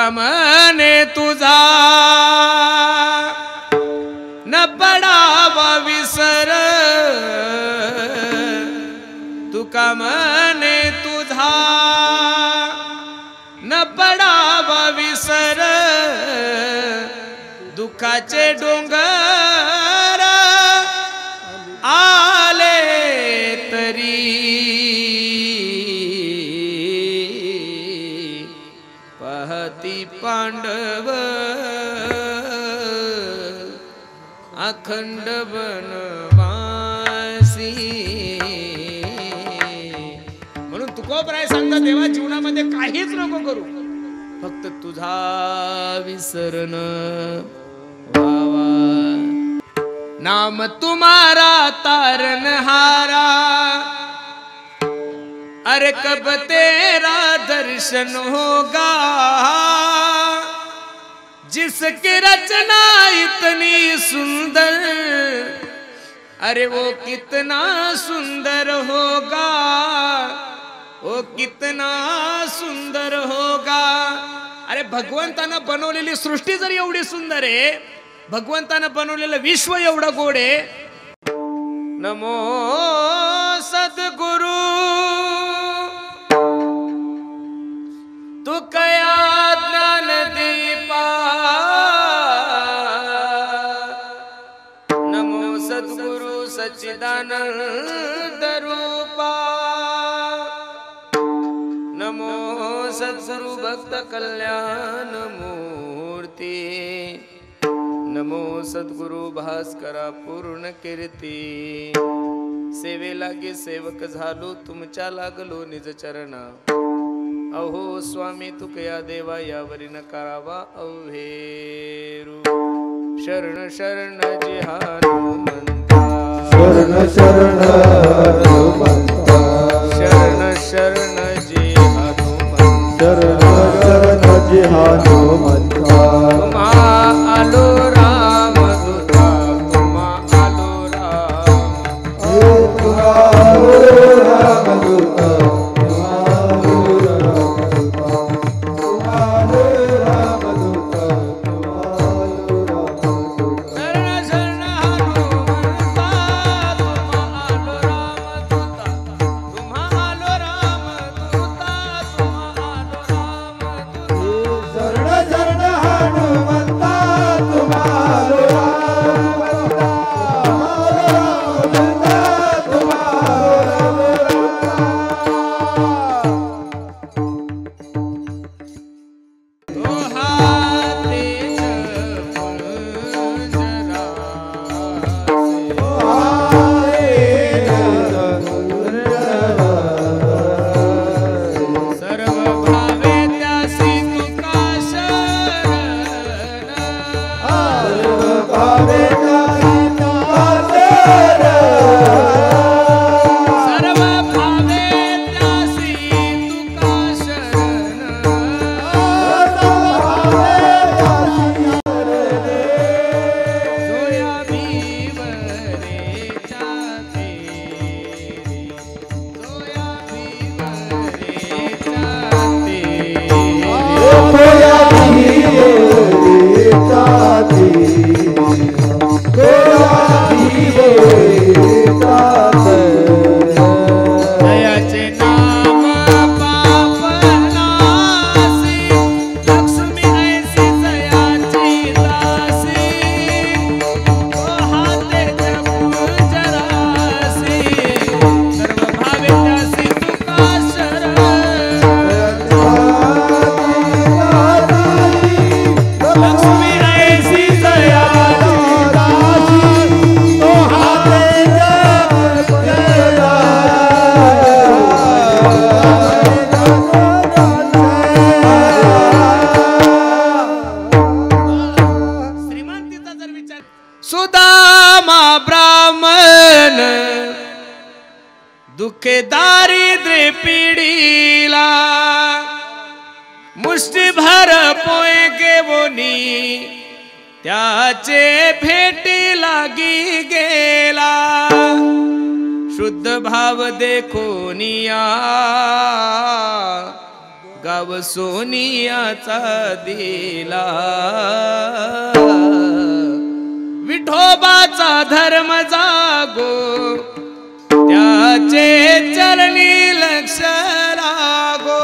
तुका मने तुझा न पडावा विसर तुका मने तुझा न पडावा विसर दुःखाचे डोंगर आले तरी पहती पांडव अखंड बनवासी। म्हणून तुकोबराय सांगता देवा जीवनामध्ये काहीच नको करू, फक्त तुझा विसरण व्हावा। नाम तुम्हारा तारनहारा अरे कब तेरा दर्शन होगा, जिसकी रचना इतनी सुंदर अरे वो कितना सुंदर होगा, वो कितना सुंदर होगा। अरे भगवंतानं बनवलेली सृष्टी जर एवढी सुंदर आहे, भगवंतानं बनवलेलं विश्व एवढं गोड आहे। नमो सद्गुरु तू कया ज्ञान दीपा, नमो सद्गुरु सच्चिदानंद रूपा, नमो सद्गुरु भक्त कल्याण मूर्ती, नमो सद्गुरु भास्करा पूर्ण कीर्ती। सेवे लागे सेवक झालो तुमच्या लागलो निज चरणा, अहो स्वामी तुकया देवा यावरी न करावा अवहेरू। शरण शरण जी हनुमंता, शरण शरण हनुमंता, शरण शरण जी हनुमंता, शरण शरण जी हनुमंता। तुम्हा आलो राम दूता, तुम्हा आलो राम, तुम्हा आलो राम दूता, तुम्हा आलो राम दूता, तुम्हा आलो राम दूता, तुम्हा आलो राम दूता। शरण शरण हनुमंता, तुम्हा आलो राम दूता, तुम्हा आलो राम दूता, तुम्हा आलो राम दूता। शरण शरण हनुमंता, तुम्हा आलो राम दूता, तुम्हा आलो तो हाते जरा सर्व भावे त्यासी तुका शरण, भावे सर्व भावे त्यासी तुका शरण, जोया भीवरेच्या तेरी, जोया भीवरेच्या जयाचे नाम पापनासी, लक्ष्मी ऐसी जयाची दासी, तो हाते जरासी, सर्व भावे त्यासी तुका शरण, लक्ष्मी ऐसी जयाची श्रीमंतीचा जर विचार, सुदामा ब्राह्मण दुःखे दारिद्र्य पिढीला, मुष्टीभर पोय घेवोनी त्याचे भेटी लागी गेला, शुद्ध भाव देखोनिया गाव सोनियाचा दिला विठोबाचा धर्म जागो त्याचे चरणी लक्ष लागो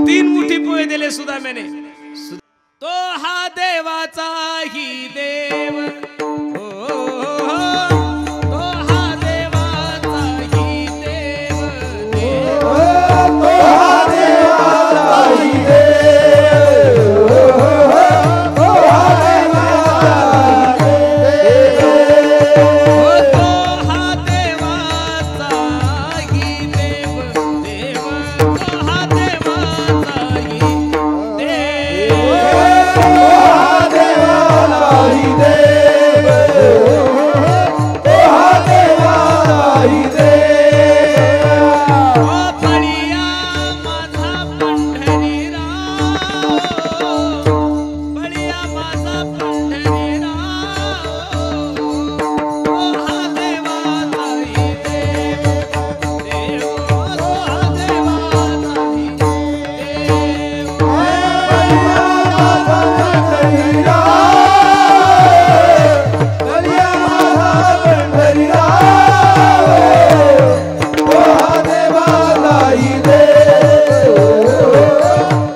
3 मुठी पोहे दिले सुदाम्याने तो हा देवाचा ही देव तो हा देवाचा ही देव तो हा देवाचा ही देव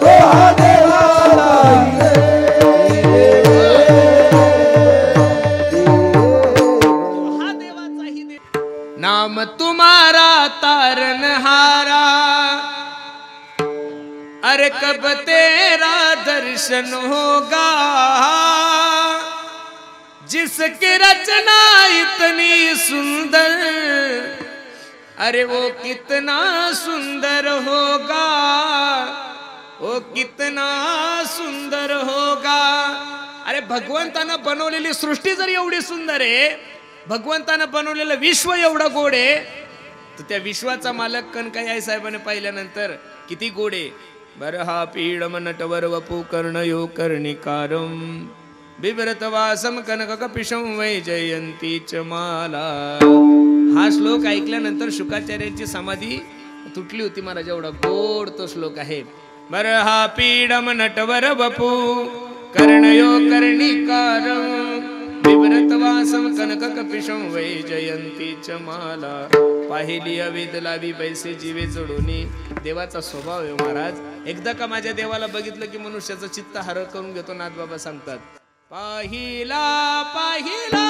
तो हा देवाचा नाम तुम्हारा तारनहारा अरे कब तेरा दर्शन होगा जिसकी रचना इतनी सुंदर अरे वो कितना सुंदर होगा वो कितना सुंदर होगा अरे भगवंतानं बनवलेली सृष्टी जर एवढी सुंदर आहे भगवंतानं बनवलेलं विश्व एवढं गोड आहे तर त्या विश्वाचा मालक कनकाई साहेबांनी पाहिल्यानंतर किती गोड आहे बर हा पीडम नटवर वपू कर्णयो कर्णिकारम बिभ्रत वासम कनक कपिशम वैजयंती च माला हा श्लोक ऐकल्यानंतर शुकाचार्यांची समाधी तुटली होती महाराज एवढा गोड तो श्लोक आहे बर हा पीडम नटवर वपू कर्णयो कर्णिकारम बिभ्रतवासम कनक कपिशम वैजयंती च माला पाहिली अविदलावी पैसे जीवे जोडूनी देवाचा स्वभाव आहे महाराज एकदा का माझ्या देवाला बघितलं की मनुष्याचं चित्त हर करून घेतो नाथबाबा सांगतात पाहिला पाहिला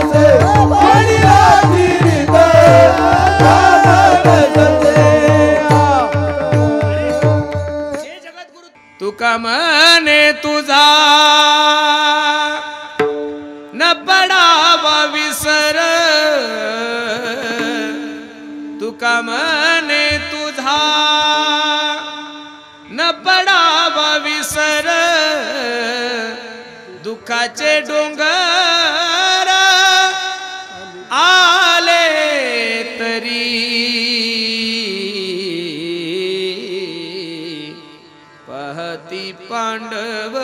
से तुका मने तुझा न पडावा विसर तुका मने तुझा न पडावा विसर दुखाचे डोंगर आले तरी पहती पांडव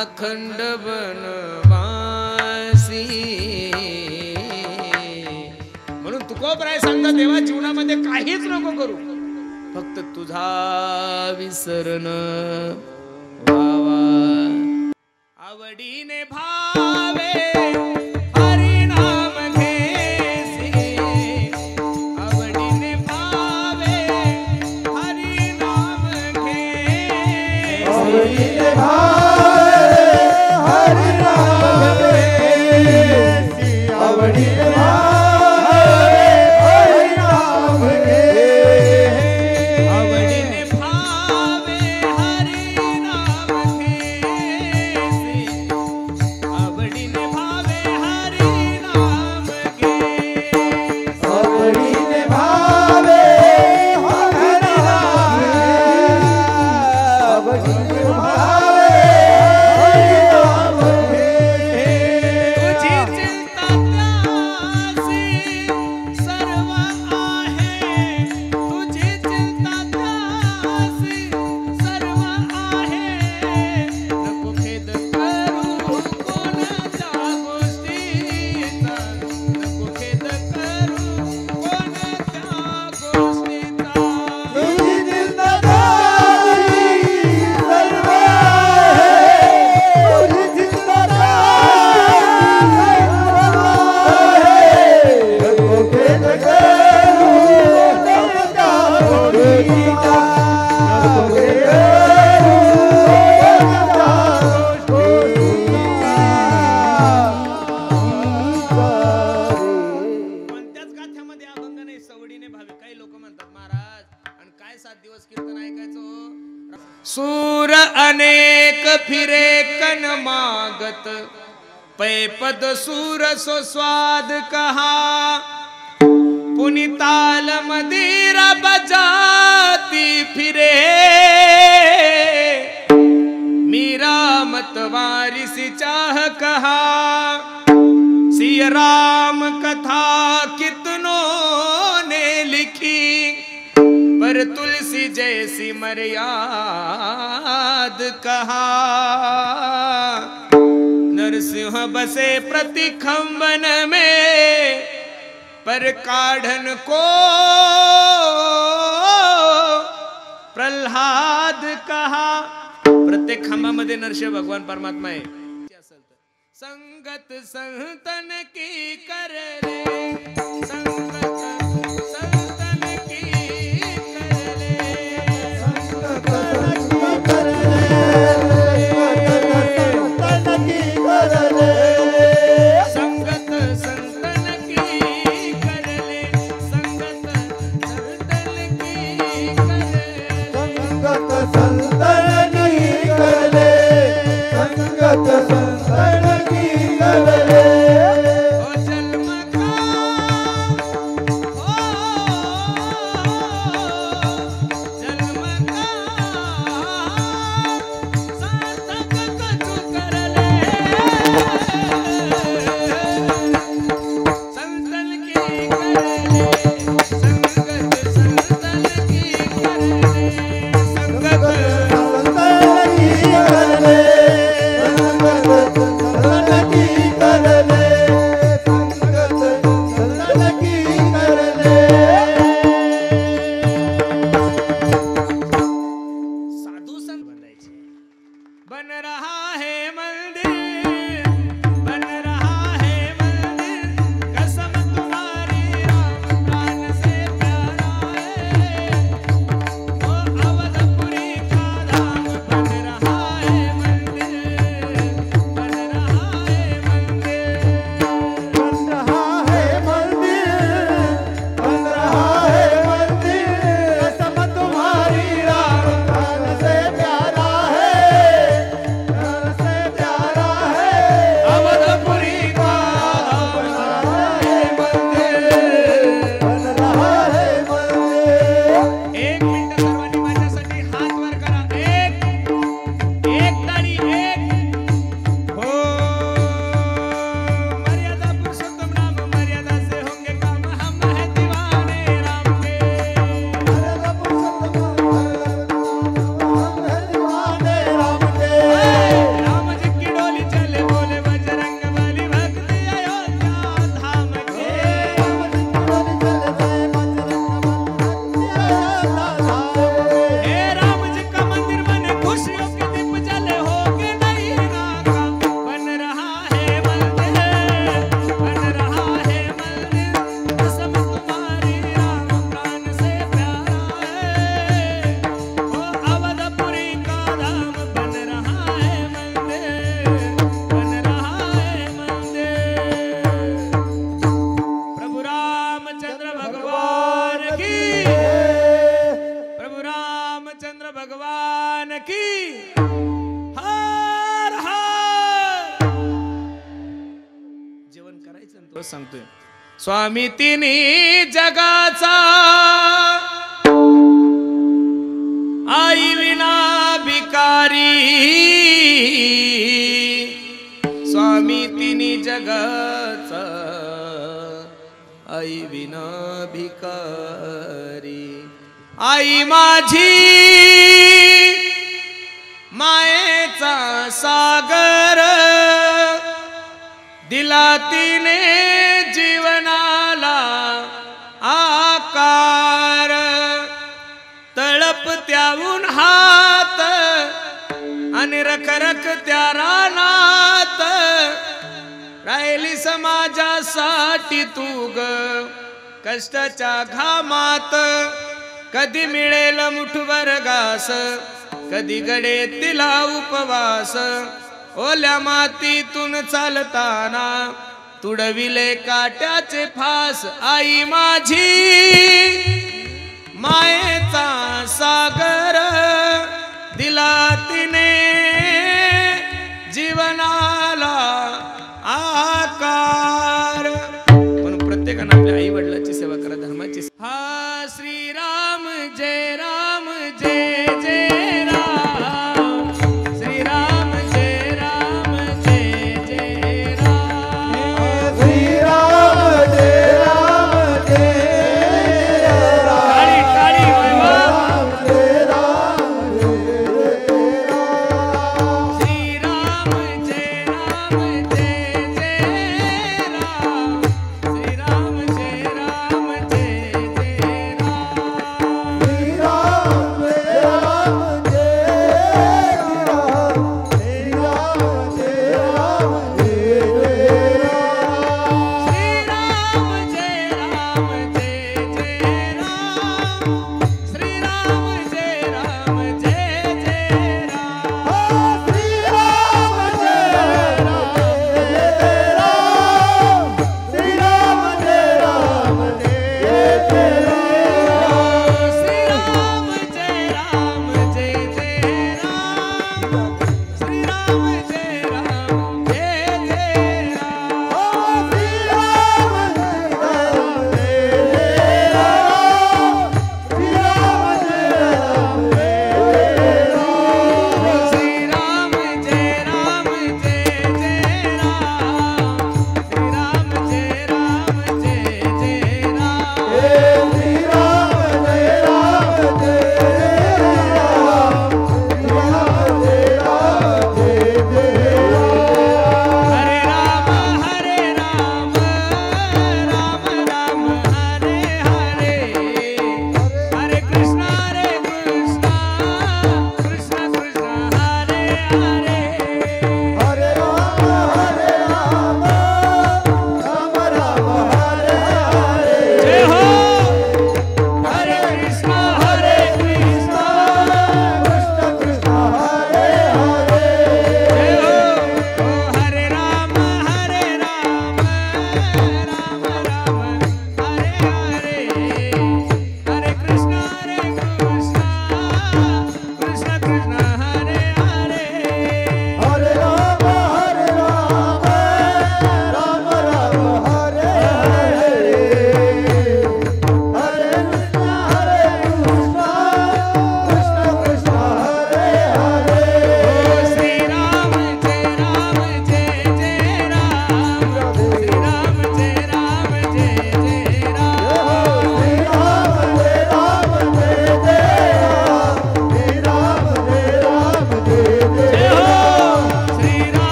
अखंड बनवासी. म्हणून तुकोबराय सांगता देवा जीवनामध्ये काहीच नको करू, फक्त तुझा विसरण व्हावा. आवडीने भावे हरिनाम घेसी, आवडीने भावे हरिनाम घेसी, आवडीने भावे हरिनाम घेसी, आवडीने भावे हरिनाम घेसी, आवडीने भावे हरिनाम घेसी, आवडीने भावे हरिनाम घेसी, आवडीने भावे हरिनाम घेसी, आवडीने भावे हरिनाम घेसी. तुझी चिंता त्यासी सर्व आहे, तुझी चिंता त्यासी सर्व आहे. नको खेद करू कोणाच्या गोष्टीचा, नको खेद करू कोणाच्या गोष्टीचा. तुझी चिंता तारी सर्व आहे, तुझी चिंता तारी सर्व आहे. नको खेद करू कोणाच्या गोष्टीचा, नको खेद करू कोणाच्या गोष्टीचा. कोणत्याच गाथ्यामध्ये अभंग नाही, सवडीने भावे. काही लोक म्हणतात महाराज आणि काय 7 दिवस कीर्तन ऐकायचं हो? सूर अनेक फिरे कन मागत, पैपद सूर सो स्वाद कहा. पुनिताल मदिरा बजाती फिरे, मीरा मतवारिसी चाह कहा. सिय राम कथा कितनों ने लिखी, पर तुलसी जैसी मर्याद कहा. नरसिंह बसे प्रतिखंबन में, पर काढ़न को प्रल्हाद कहा. प्रत्येक खांबामध्ये नरसिंह भगवान परमात्मा आहे. संगत संतन की कर ले, संगत संतन की कर ले, संगत कर ले, संतन की कर ले, संगत संतन की कर ले, संगत संतन की कर ले, संगत संतन की कर ले, संगत संतन की कर ले. ओ जन्म का की, प्रभु रामचंद्र भगवान की। हर हर। जेवण करायचं ना, तो सांगतोय स्वामी तिन्ही जगाचा, आई विना भिकारी, स्वामी तिन्ही जगाचा, आई विना भिकारी। आई माझी मायेचा सागर, दिला तिने जीवनाला आकार। तळप त्याहून हात आणि रखरख त्या रानात, राहिली समाजासाठी तू ग कष्टाच्या घामात। कधी मिळेल मुठभर घास, कधी गडे तिला उपवास। ओल्या मातीतून चालताना तुडविले काट्याचे फास। आई माझी मायेचा सागर, दिला तिने जीवनाला आकार। म्हणून प्रत्येकाने आपल्या आई वडिलांची सेवा करा, धर्माची।